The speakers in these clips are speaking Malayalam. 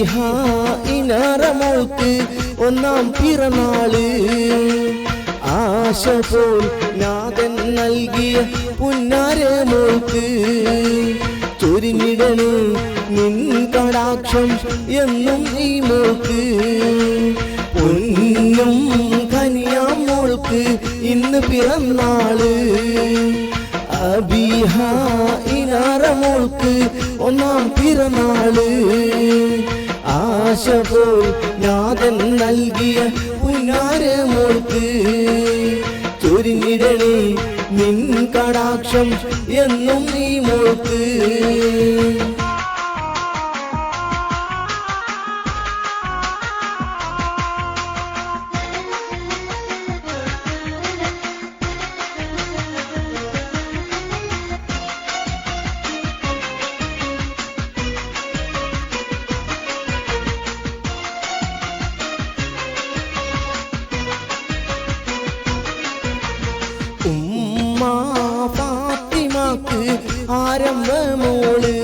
അബീഹ ഇനാറമോൾക്ക് ഒന്നാം പിറന്നാള് ആശ പോൽ നാഥൻ നൽകിയ പുന്നാരമോൾക്ക് ചൊരിഞ്ഞിടണേ നിൻ കടാക്ഷം എന്നും ഈ മോൾക്ക് പൊന്നും കനിയാം മോൾക്ക് ഇന്ന് പിറന്നാള് അബീഹ ഇനാറമോൾക്ക് ഒന്നാം പിറന്നാള് ആശ പോൽ നാഥൻ നൽകിയ പുന്നാരമോൾക്ക് ചൊരിഞ്ഞിടണേ നിൻ കടാക്ഷം എന്നും ഈ മോൾക്ക് ഉമ്മ ഫാത്തിമക്ക് ആരംഭമോള്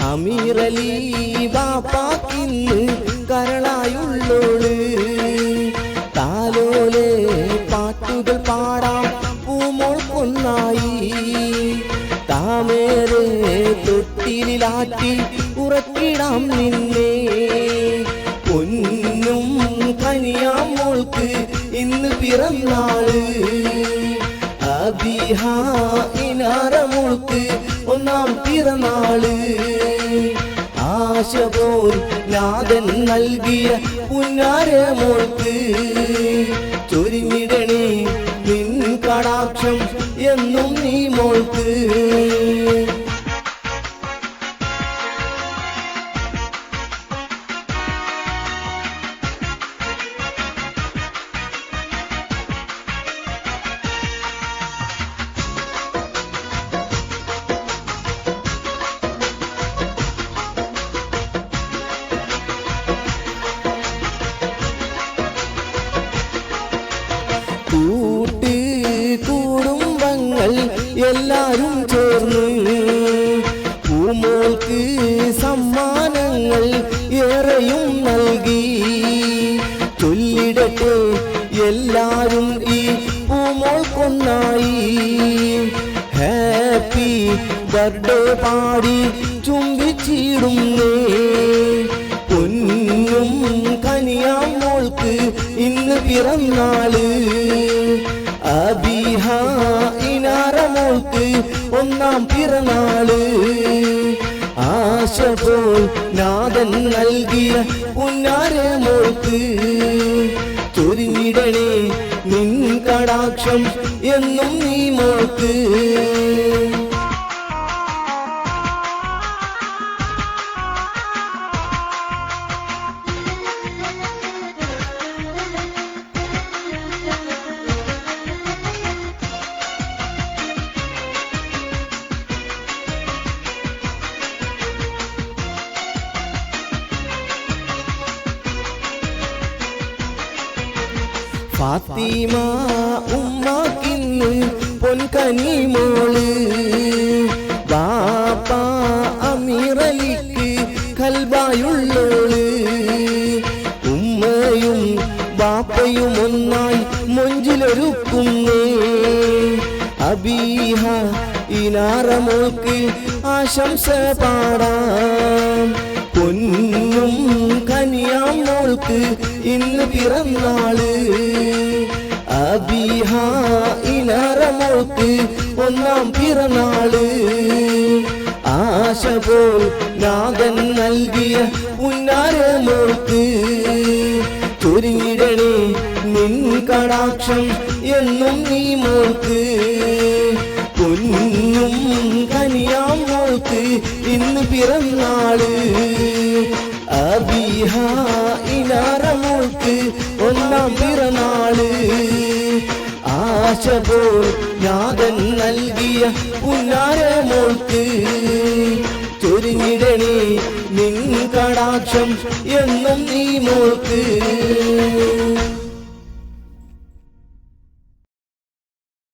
അമീറലി ബാപ്പാക്കിന്ന് കരളായുള്ളോള് താലോലെ പാട്ടുകൾ പാടാം പൂമോൾ കൊന്നായി താമേരെ തൊട്ടിലാറ്റി ഉറക്കിടാം നിന്നെ പൊന്നും കനിയാം മോൾക്ക് ഇന്ന് പിറന്നാള് അബീഹ ഇനാറമോൾക്ക് ഒന്നാം പിറന്നാള് ആശ പോൽ നാഥൻ നൽകിയ പുന്നാരമോൾക്ക് ചൊരിഞ്ഞിടണേ നിൻ കടാക്ഷം എന്നും നീ മോൾക്ക് കൂട്ട് കുടുംബങ്ങൾ എല്ലാരും ചേർന്ന് പൂമോൾക്ക് സമ്മാനങ്ങൾ ഏറെയും നൽകി ചൊല്ലിടട്ടെ എല്ലാരും ഈ പൂമോൾക്കൊന്നായി ഹാപ്പി ബർത്ത്ഡേ പാടി ചുംബിച്ചിടുന്നേ പൊന്നും കനിയാം മോൾക്ക് ഇന്ന് പിറന്നാള് അബീഹ ഇനാറമോൾക്ക് ഒന്നാം പിറന്നാള് ആശ പോൽ നാഥൻ നൽകിയ പുന്നാരമോൾക്ക് ചൊരിഞ്ഞിടണേ നിൻ കടാക്ഷം എന്നും നീ മോൾക്ക് ഫാത്തിമ ഉമ്മാക്കിന്ന് പൊൻകനി മോള് ബാപ്പ അമീറലിക്ക് കൽബായുള്ളോള് ഉമ്മയും ബാപ്പയും ഒന്നായി മൊഞ്ചിലൊരുക്കുന്നേ അബീഹ ഇനാറമോൾക്ക് ആശംസ പാടാം പൊന്നും കനിയാം മോൾക്ക് ഇന്ന് പിറന്നാള് അബീഹ ഇനാറമോൾക്ക് ഒന്നാം പിറന്നാള് ആശ പോൽ നാഥൻ നൽകിയ പുന്നാരമോൾക്ക് ചൊരിഞ്ഞിടണേ നിൻ കടാക്ഷം എന്നും നീ മോൾക്ക് പൊന്നും കനിയാം മോൾക്ക് ഇന്ന് പിറന്നാള് അബീഹ ഇനാറമോൾക്ക് ഒന്നാം പിറന്നാള് ആശ പോൽ നാഥൻ നൽകിയ പുന്നാരമോൾക്ക് ചൊരിഞ്ഞിടണേ നിൻ കടാക്ഷം എന്നും നീ മോൾക്ക്